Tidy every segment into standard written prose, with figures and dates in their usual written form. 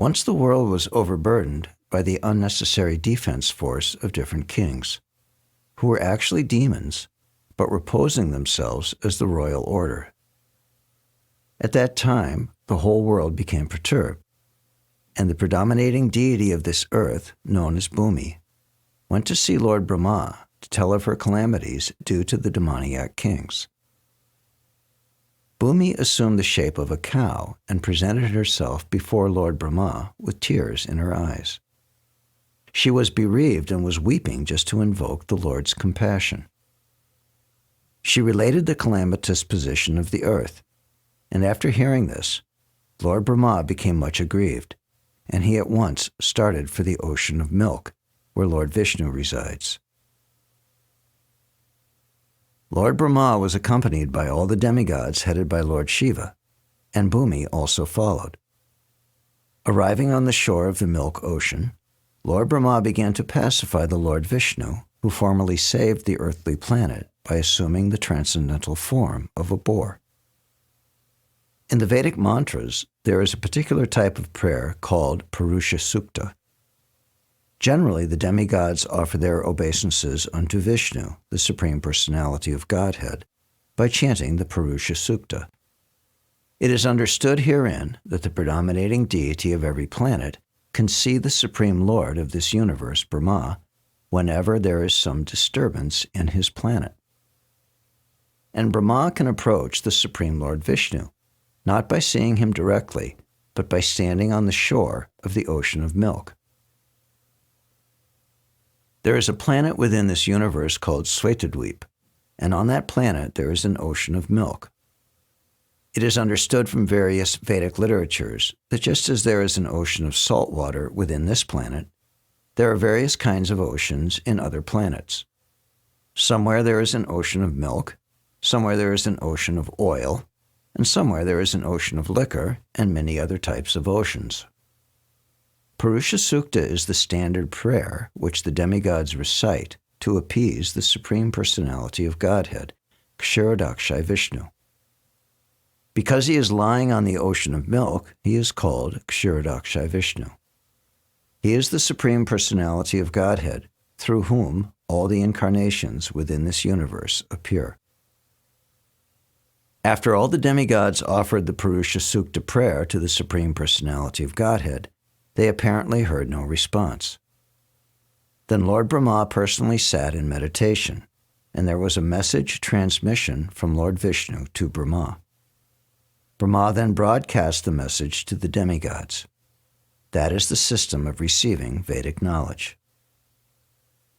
Once the world was overburdened by the unnecessary defense force of different kings, who were actually demons, but were posing themselves as the royal order. At that time, the whole world became perturbed, and the predominating deity of this earth, known as Bhumi, went to see Lord Brahma to tell of her calamities due to the demoniac kings. Bhumi assumed the shape of a cow and presented herself before Lord Brahma with tears in her eyes. She was bereaved and was weeping just to invoke the Lord's compassion. She related the calamitous position of the earth, and after hearing this, Lord Brahma became much aggrieved, and he at once started for the ocean of milk, where Lord Vishnu resides. Lord Brahma was accompanied by all the demigods headed by Lord Shiva, and Bhumi also followed. Arriving on the shore of the milk ocean, Lord Brahma began to pacify the Lord Vishnu, who formerly saved the earthly planet by assuming the transcendental form of a boar. In the Vedic mantras, there is a particular type of prayer called Purusha Sukta. Generally, the demigods offer their obeisances unto Vishnu, the Supreme Personality of Godhead, by chanting the Purusha Sukta. It is understood herein that the predominating deity of every planet can see the Supreme Lord of this universe, Brahma, whenever there is some disturbance in his planet. And Brahma can approach the Supreme Lord Vishnu, not by seeing him directly, but by standing on the shore of the ocean of milk. There is a planet within this universe called Svetadweep, and on that planet there is an ocean of milk. It is understood from various Vedic literatures that just as there is an ocean of salt water within this planet, there are various kinds of oceans in other planets. Somewhere there is an ocean of milk, somewhere there is an ocean of oil, and somewhere there is an ocean of liquor and many other types of oceans. Purusha Sukta is the standard prayer which the demigods recite to appease the Supreme Personality of Godhead, Kshirodakshay Vishnu. Because he is lying on the ocean of milk, he is called Kshirodakshay Vishnu. He is the Supreme Personality of Godhead, through whom all the incarnations within this universe appear. After all the demigods offered the Purusha Sukta prayer to the Supreme Personality of Godhead, they apparently heard no response. Then Lord Brahma personally sat in meditation, and there was a message transmission from Lord Vishnu to Brahma. Brahma then broadcast the message to the demigods. That is the system of receiving Vedic knowledge.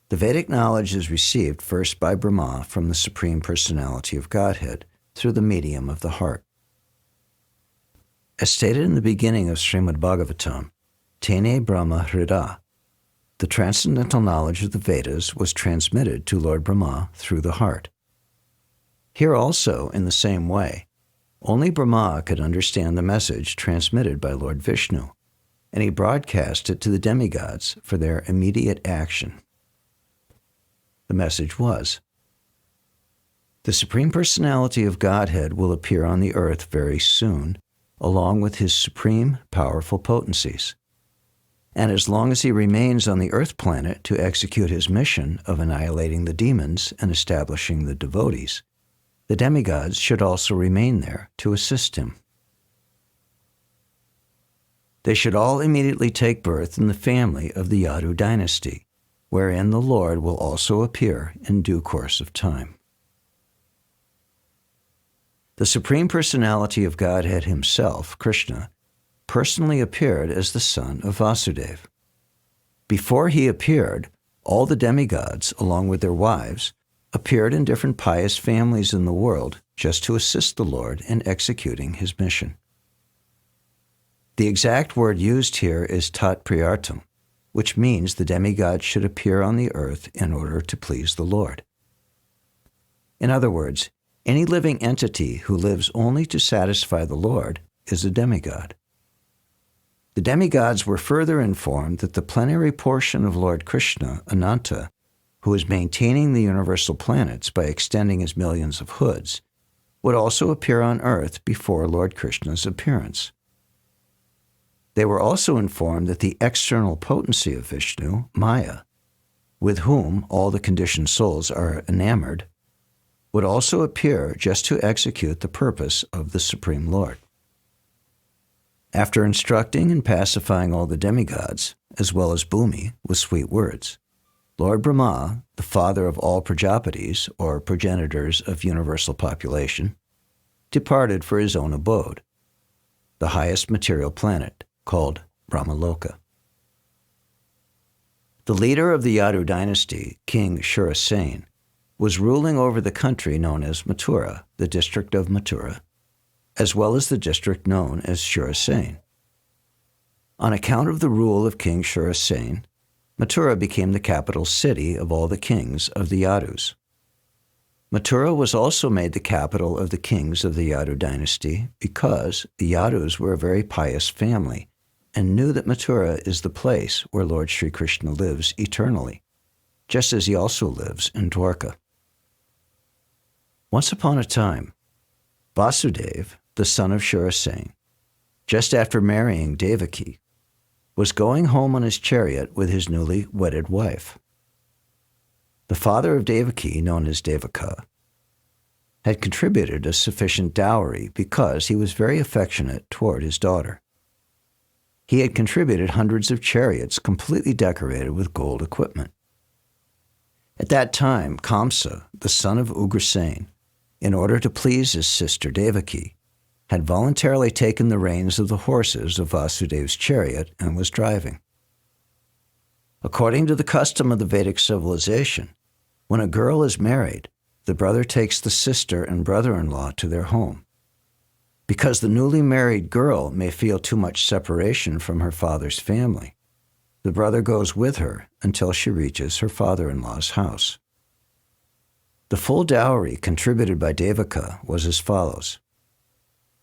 The Vedic knowledge is received first by Brahma from the Supreme Personality of Godhead through the medium of the heart. As stated in the beginning of Srimad Bhagavatam, Tene Brahma Hrida, the transcendental knowledge of the Vedas was transmitted to Lord Brahma through the heart. Here also, in the same way, only Brahma could understand the message transmitted by Lord Vishnu, and he broadcast it to the demigods for their immediate action. The message was, the Supreme Personality of Godhead will appear on the earth very soon, along with his supreme, powerful potencies. And as long as he remains on the earth planet to execute his mission of annihilating the demons and establishing the devotees, the demigods should also remain there to assist him. They should all immediately take birth in the family of the Yadu dynasty, wherein the Lord will also appear in due course of time. The Supreme Personality of Godhead himself, Krishna, personally appeared as the son of Vasudeva. Before he appeared, all the demigods, along with their wives, appeared in different pious families in the world just to assist the Lord in executing his mission. The exact word used here is tat priyartam, which means the demigods should appear on the earth in order to please the Lord. In other words, any living entity who lives only to satisfy the Lord is a demigod. The demigods were further informed that the plenary portion of Lord Krishna, Ananta, who is maintaining the universal planets by extending his millions of hoods, would also appear on earth before Lord Krishna's appearance. They were also informed that the external potency of Vishnu, Maya, with whom all the conditioned souls are enamored, would also appear just to execute the purpose of the Supreme Lord. After instructing and pacifying all the demigods, as well as Bhumi, with sweet words, Lord Brahma, the father of all Prajapatis, or progenitors of universal population, departed for his own abode, the highest material planet, called Brahmaloka. The leader of the Yadu dynasty, King Shurasen, was ruling over the country known as Mathura, the district of Mathura, as well as the district known as Shurasen. On account of the rule of King Shurasen, Mathura became the capital city of all the kings of the Yadus. Mathura was also made the capital of the kings of the Yadu dynasty because the Yadus were a very pious family and knew that Mathura is the place where Lord Sri Krishna lives eternally, just as he also lives in Dwarka. Once upon a time, Vasudeva, the son of Shurasen, just after marrying Devaki, was going home on his chariot with his newly wedded wife. The father of Devaki, known as Devaka, had contributed a sufficient dowry because he was very affectionate toward his daughter. He had contributed hundreds of chariots completely decorated with gold equipment. At that time, Kamsa, the son of Ugrasen, in order to please his sister Devaki, had voluntarily taken the reins of the horses of Vasudeva's chariot and was driving. According to the custom of the Vedic civilization, when a girl is married, the brother takes the sister and brother-in-law to their home. Because the newly married girl may feel too much separation from her father's family, the brother goes with her until she reaches her father-in-law's house. The full dowry contributed by Devaka was as follows: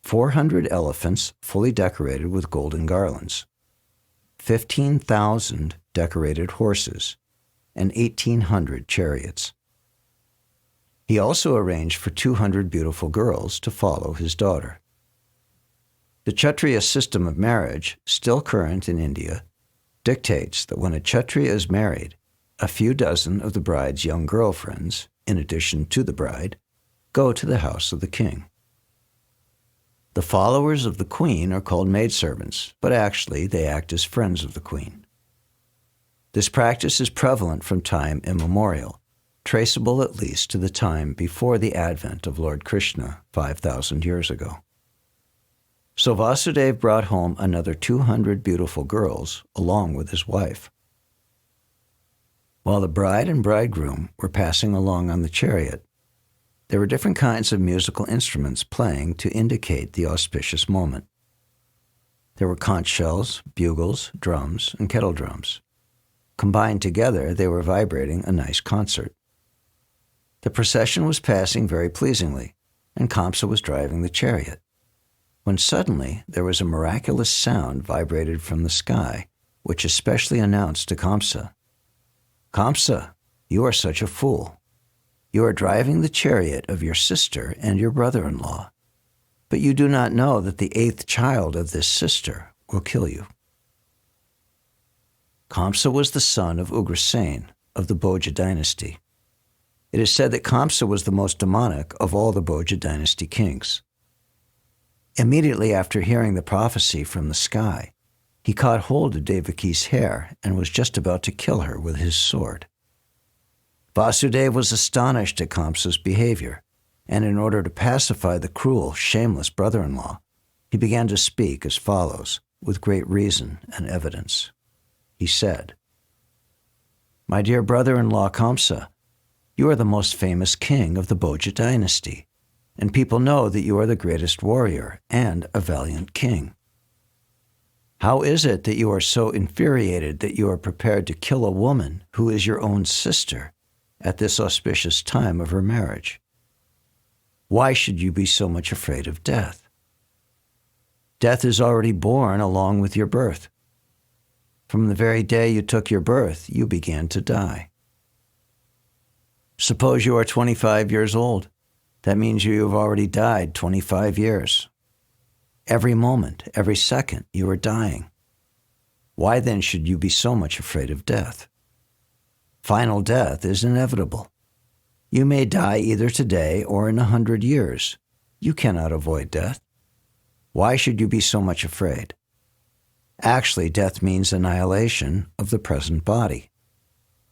400 elephants fully decorated with golden garlands, 15,000 decorated horses, and 1,800 chariots. He also arranged for 200 beautiful girls to follow his daughter. The Kshatriya system of marriage, still current in India, dictates that when a Kshatriya is married, a few dozen of the bride's young girlfriends, in addition to the bride, go to the house of the king. The followers of the queen are called maidservants, but actually they act as friends of the queen. This practice is prevalent from time immemorial, traceable at least to the time before the advent of Lord Krishna 5,000 years ago. So Vasudeva brought home another 200 beautiful girls along with his wife. While the bride and bridegroom were passing along on the chariot, there were different kinds of musical instruments playing to indicate the auspicious moment. There were conch shells, bugles, drums, and kettle drums. Combined together, they were vibrating a nice concert. The procession was passing very pleasingly, and Kamsa was driving the chariot, when suddenly there was a miraculous sound vibrated from the sky, which especially announced to Kamsa, "Kamsa, you are such a fool. You are driving the chariot of your sister and your brother-in-law, but you do not know that the 8th child of this sister will kill you." Kamsa was the son of Ugrasen of the Bhoja dynasty. It is said that Kamsa was the most demonic of all the Bhoja dynasty kings. Immediately after hearing the prophecy from the sky, he caught hold of Devaki's hair and was just about to kill her with his sword. Vasudeva was astonished at Kamsa's behavior, and in order to pacify the cruel, shameless brother-in-law, he began to speak as follows, with great reason and evidence. He said, "My dear brother-in-law Kamsa, you are the most famous king of the Bhoja dynasty, and people know that you are the greatest warrior and a valiant king. How is it that you are so infuriated that you are prepared to kill a woman who is your own sister at this auspicious time of her marriage? Why should you be so much afraid of death? Death is already born along with your birth. From the very day you took your birth, you began to die. Suppose you are 25 years old. That means you have already died 25 years. Every moment, every second, you are dying. Why then should you be so much afraid of death? Final death is inevitable. You may die either today or in 100 years. You cannot avoid death. Why should you be so much afraid? Actually, death means annihilation of the present body.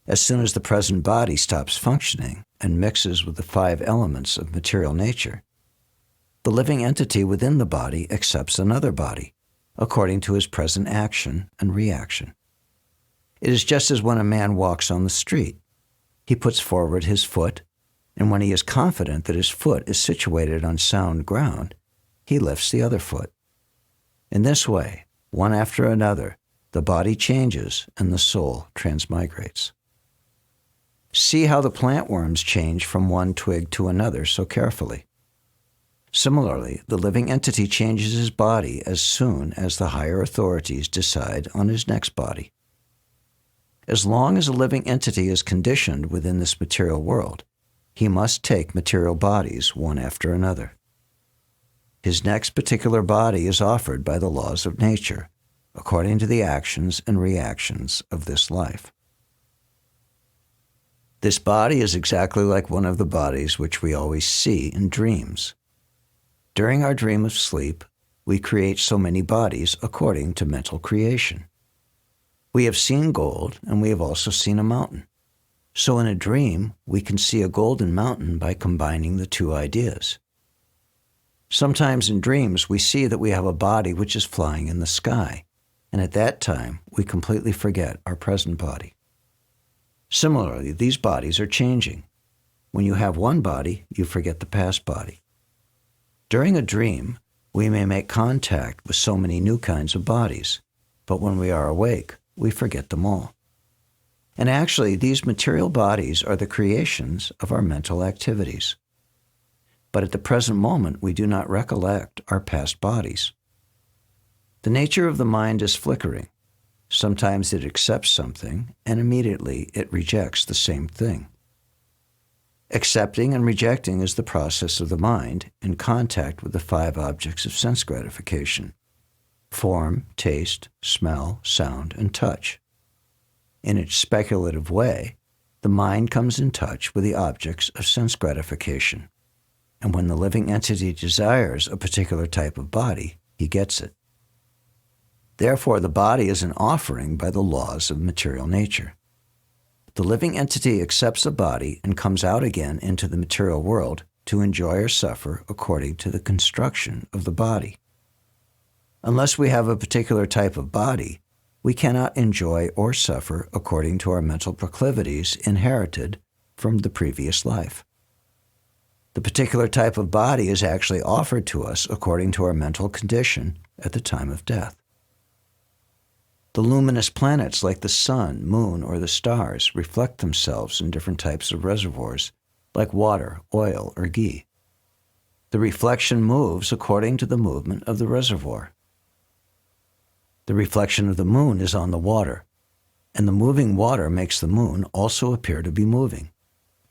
As soon as the present body stops functioning and mixes with the 5 elements of material nature, the living entity within the body accepts another body, according to his present action and reaction. It is just as when a man walks on the street. He puts forward his foot, and when he is confident that his foot is situated on sound ground, he lifts the other foot. In this way, one after another, the body changes and the soul transmigrates. See how the plant worms change from one twig to another so carefully. Similarly, the living entity changes his body as soon as the higher authorities decide on his next body. As long as a living entity is conditioned within this material world, he must take material bodies one after another. His next particular body is offered by the laws of nature, according to the actions and reactions of this life. This body is exactly like one of the bodies which we always see in dreams. During our dream of sleep, we create so many bodies according to mental creation. We have seen gold, and we have also seen a mountain. So in a dream, we can see a golden mountain by combining the 2 ideas. Sometimes in dreams, we see that we have a body which is flying in the sky, and at that time, we completely forget our present body. Similarly, these bodies are changing. When you have one body, you forget the past body. During a dream, we may make contact with so many new kinds of bodies, but when we are awake, we forget them all. And actually, these material bodies are the creations of our mental activities. But at the present moment, we do not recollect our past bodies. The nature of the mind is flickering. Sometimes it accepts something, and immediately it rejects the same thing. Accepting and rejecting is the process of the mind in contact with the 5 objects of sense gratification: form, taste, smell, sound, and touch. In its speculative way, the mind comes in touch with the objects of sense gratification, and when the living entity desires a particular type of body, he gets it. Therefore, the body is an offering by the laws of material nature. The living entity accepts a body and comes out again into the material world to enjoy or suffer according to the construction of the body. Unless we have a particular type of body, we cannot enjoy or suffer according to our mental proclivities inherited from the previous life. The particular type of body is actually offered to us according to our mental condition at the time of death. The luminous planets like the sun, moon, or the stars reflect themselves in different types of reservoirs, like water, oil, or ghee. The reflection moves according to the movement of the reservoir. The reflection of the moon is on the water, and the moving water makes the moon also appear to be moving,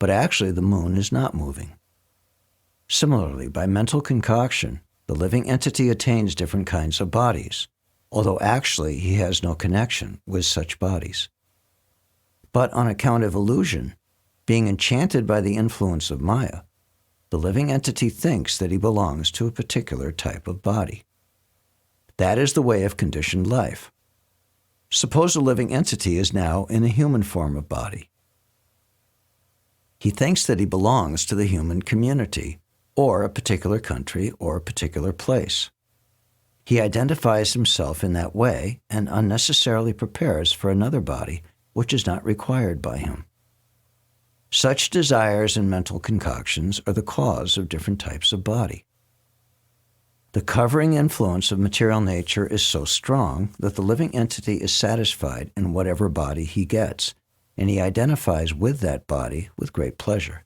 but actually the moon is not moving. Similarly, by mental concoction, the living entity attains different kinds of bodies, although actually he has no connection with such bodies. But on account of illusion, being enchanted by the influence of Maya, the living entity thinks that he belongs to a particular type of body. That is the way of conditioned life. Suppose a living entity is now in a human form of body. He thinks that he belongs to the human community, or a particular country, or a particular place. He identifies himself in that way and unnecessarily prepares for another body which is not required by him. Such desires and mental concoctions are the cause of different types of body. The covering influence of material nature is so strong that the living entity is satisfied in whatever body he gets, and he identifies with that body with great pleasure.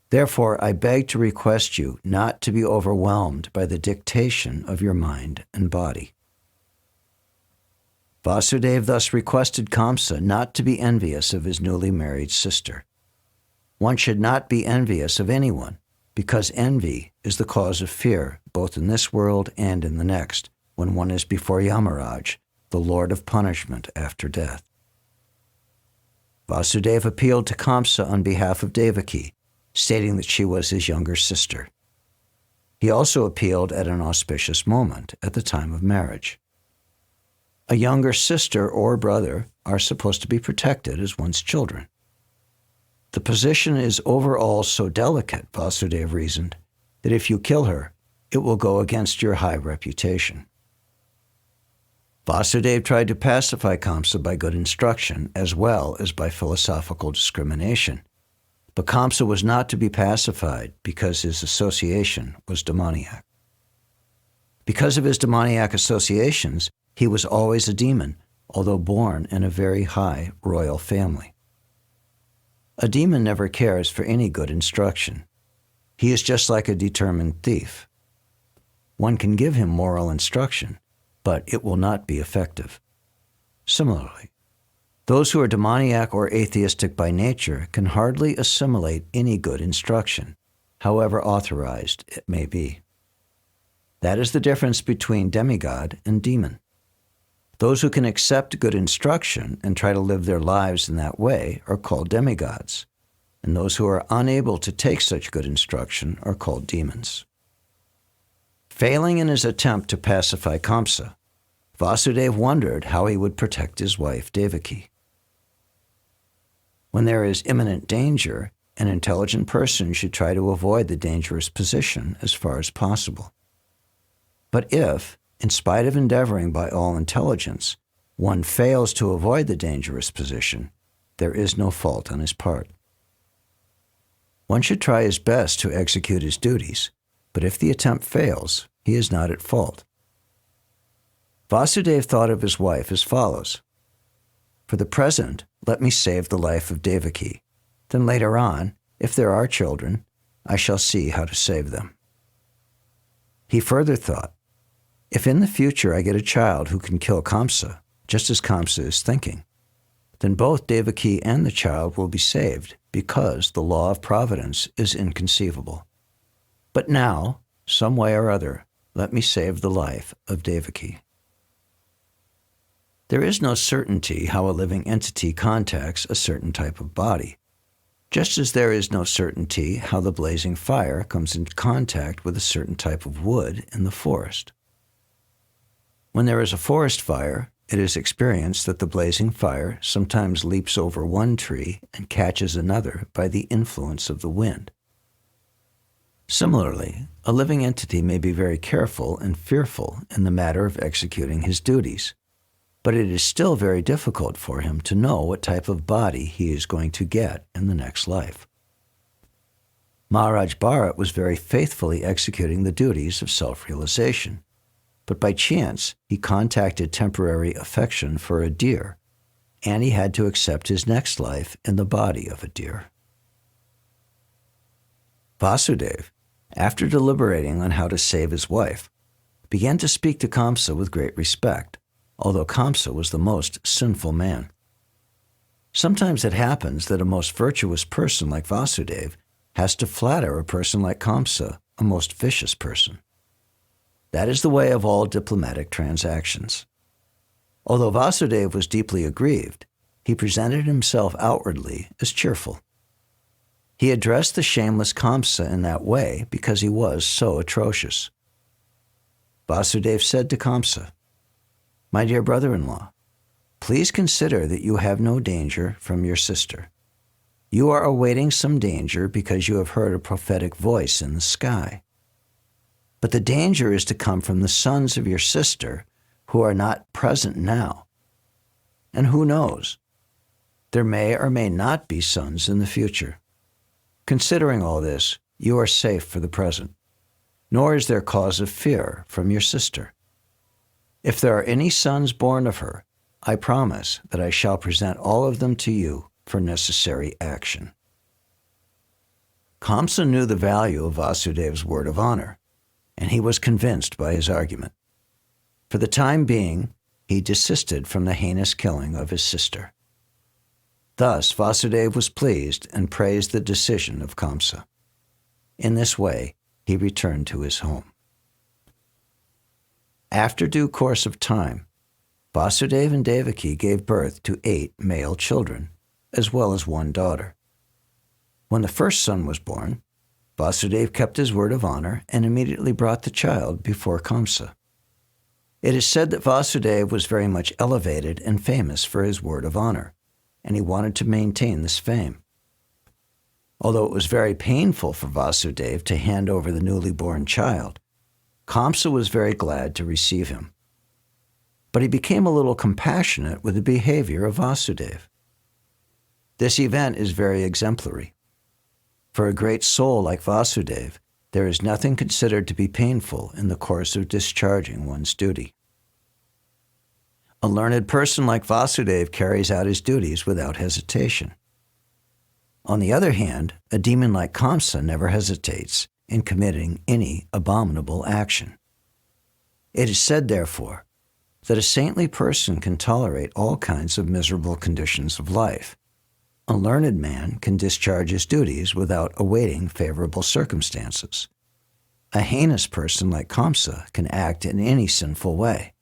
Therefore, I beg to request you not to be overwhelmed by the dictation of your mind and body. Vasudeva thus requested Kamsa not to be envious of his newly married sister. One should not be envious of anyone, because envy is the cause of fear both in this world and in the next, when one is before Yamaraj, the Lord of Punishment after death. Vasudeva appealed to Kamsa on behalf of Devaki, stating that she was his younger sister. He also appealed at an auspicious moment, at the time of marriage. A younger sister or brother are supposed to be protected as one's children. The position is overall so delicate, Vasudeva reasoned, that if you kill her, it will go against your high reputation. Vasudeva tried to pacify Kamsa by good instruction as well as by philosophical discrimination, but Kamsa was not to be pacified because his association was demoniac. Because of his demoniac associations, he was always a demon, although born in a very high royal family. A demon never cares for any good instruction. He is just like a determined thief. One can give him moral instruction, but it will not be effective. Similarly, those who are demoniac or atheistic by nature can hardly assimilate any good instruction, however authorized it may be. That is the difference between demigod and demon. Those who can accept good instruction and try to live their lives in that way are called demigods, and those who are unable to take such good instruction are called demons. Failing in his attempt to pacify Kamsa, Vasudeva wondered how he would protect his wife Devaki. When there is imminent danger, an intelligent person should try to avoid the dangerous position as far as possible. But if, in spite of endeavoring by all intelligence, one fails to avoid the dangerous position, there is no fault on his part. One should try his best to execute his duties, but if the attempt fails, he is not at fault. Vasudeva thought of his wife as follows: "For the present, let me save the life of Devaki. Then later on, if there are children, I shall see how to save them." He further thought, "If in the future I get a child who can kill Kamsa, just as Kamsa is thinking, then both Devaki and the child will be saved because the law of providence is inconceivable. But now, some way or other, let me save the life of Devaki." There is no certainty how a living entity contacts a certain type of body, just as there is no certainty how the blazing fire comes into contact with a certain type of wood in the forest. When there is a forest fire, it is experienced that the blazing fire sometimes leaps over one tree and catches another by the influence of the wind. Similarly, a living entity may be very careful and fearful in the matter of executing his duties, but it is still very difficult for him to know what type of body he is going to get in the next life. Maharaj Bharat was very faithfully executing the duties of self-realization, but by chance he contacted temporary affection for a deer, and he had to accept his next life in the body of a deer. Vasudeva, after deliberating on how to save his wife, began to speak to Kamsa with great respect, although Kamsa was the most sinful man. Sometimes it happens that a most virtuous person like Vasudeva has to flatter a person like Kamsa, a most vicious person. That is the way of all diplomatic transactions. Although Vasudeva was deeply aggrieved, he presented himself outwardly as cheerful. He addressed the shameless Kamsa in that way because he was so atrocious. Vasudeva said to Kamsa, "My dear brother-in-law, please consider that you have no danger from your sister. You are awaiting some danger because you have heard a prophetic voice in the sky. But the danger is to come from the sons of your sister who are not present now. And who knows? There may or may not be sons in the future. Considering all this, you are safe for the present, nor is there cause of fear from your sister. If there are any sons born of her, I promise that I shall present all of them to you for necessary action." Kamsa knew the value of Vasudeva's word of honor, and he was convinced by his argument. For the time being, he desisted from the heinous killing of his sister. Thus, Vasudeva was pleased and praised the decision of Kamsa. In this way, he returned to his home. After due course of time, Vasudeva and Devaki gave birth to 8 male children, as well as 1 daughter. When the first son was born, Vasudeva kept his word of honor and immediately brought the child before Kamsa. It is said that Vasudeva was very much elevated and famous for his word of honor, and he wanted to maintain this fame. Although it was very painful for Vasudeva to hand over the newly born child, Kamsa was very glad to receive him. But he became a little compassionate with the behavior of Vasudeva. This event is very exemplary. For a great soul like Vasudeva, there is nothing considered to be painful in the course of discharging one's duty. A learned person like Vasudeva carries out his duties without hesitation. On the other hand, a demon like Kamsa never hesitates in committing any abominable action. It is said, therefore, that a saintly person can tolerate all kinds of miserable conditions of life. A learned man can discharge his duties without awaiting favorable circumstances. A heinous person like Kamsa can act in any sinful way.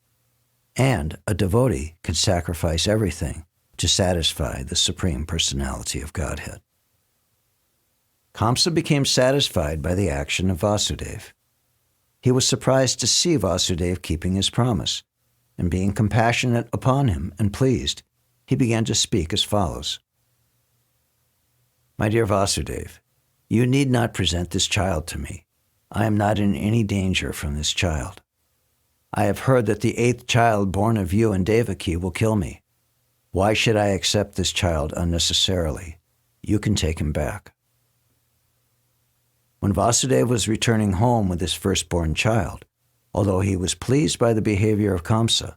And a devotee can sacrifice everything to satisfy the Supreme Personality of Godhead. Kamsa became satisfied by the action of Vasudeva. He was surprised to see Vasudeva keeping his promise, and being compassionate upon him and pleased, he began to speak as follows. My dear Vasudeva, you need not present this child to me. I am not in any danger from this child. I have heard that the 8th child born of you and Devaki will kill me. Why should I accept this child unnecessarily? You can take him back. When Vasudeva was returning home with his firstborn child, although he was pleased by the behavior of Kamsa,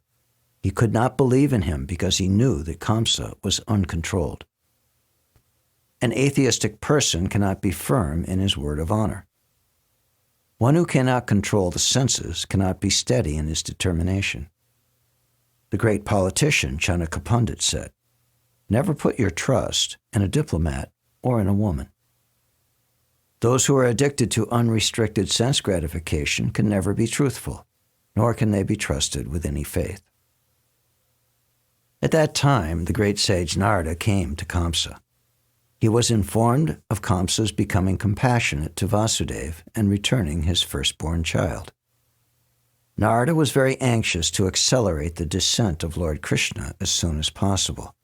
he could not believe in him because he knew that Kamsa was uncontrolled. An atheistic person cannot be firm in his word of honor. One who cannot control the senses cannot be steady in his determination. The great politician Chanakya Pandit said, "Never put your trust in a diplomat or in a woman." Those who are addicted to unrestricted sense gratification can never be truthful, nor can they be trusted with any faith. At that time, the great sage Narada came to Kamsa. He was informed of Kamsa's becoming compassionate to Vasudeva and returning his firstborn child. Narada was very anxious to accelerate the descent of Lord Krishna as soon as possible.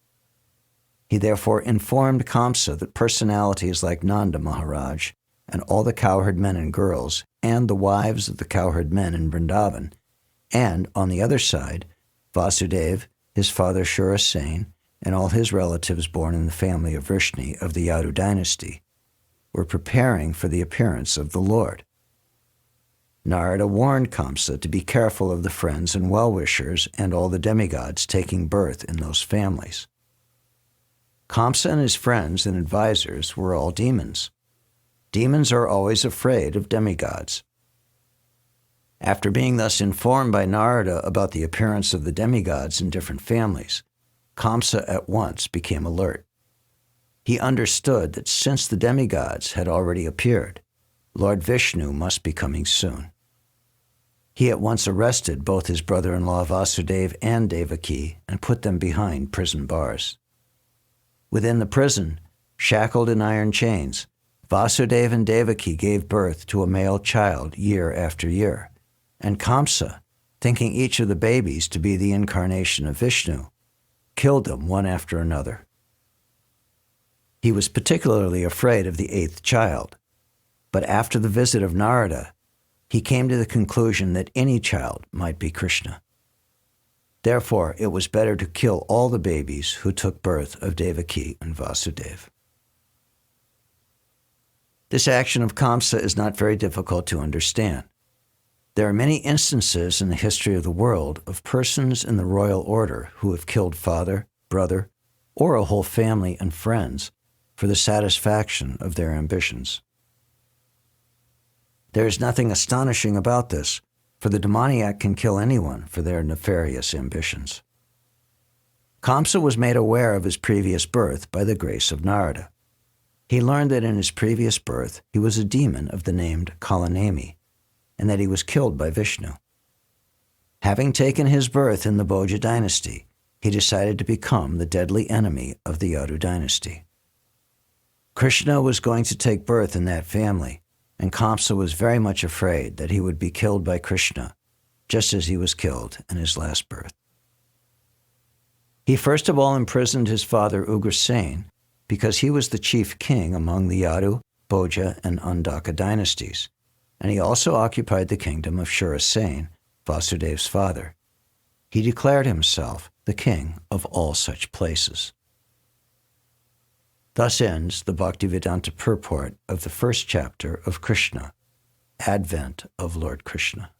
He therefore informed Kamsa that personalities like Nanda Maharaj and all the cowherd men and girls and the wives of the cowherd men in Vrindavan, and, on the other side, Vasudeva, his father Shurasena, and all his relatives born in the family of Vrishni of the Yadu dynasty, were preparing for the appearance of the Lord. Narada warned Kamsa to be careful of the friends and well-wishers and all the demigods taking birth in those families. Kamsa and his friends and advisors were all demons. Demons are always afraid of demigods. After being thus informed by Narada about the appearance of the demigods in different families, Kamsa at once became alert. He understood that since the demigods had already appeared, Lord Vishnu must be coming soon. He at once arrested both his brother-in-law Vasudeva and Devaki and put them behind prison bars. Within the prison, shackled in iron chains, Vasudeva and Devaki gave birth to a male child year after year, and Kamsa, thinking each of the babies to be the incarnation of Vishnu, killed them one after another. He was particularly afraid of the 8th child, but after the visit of Narada, he came to the conclusion that any child might be Krishna. Therefore, it was better to kill all the babies who took birth of Devaki and Vasudeva. This action of Kamsa is not very difficult to understand. There are many instances in the history of the world of persons in the royal order who have killed father, brother, or a whole family and friends for the satisfaction of their ambitions. There is nothing astonishing about this, for the demoniac can kill anyone for their nefarious ambitions. Kamsa was made aware of his previous birth by the grace of Narada. He learned that in his previous birth he was a demon of the name Kalanemi, and that he was killed by Vishnu. Having taken his birth in the Bhoja dynasty, he decided to become the deadly enemy of the Yadu dynasty. Krishna was going to take birth in that family, and Kamsa was very much afraid that he would be killed by Krishna, just as he was killed in his last birth. He first of all imprisoned his father Ugrasen because he was the chief king among the Yadu, Bhoja, and Andaka dynasties, and he also occupied the kingdom of Shurasen, Vasudev's father. He declared himself the king of all such places. Thus ends the Bhaktivedanta purport of the first chapter of Krishna, Advent of Lord Krishna.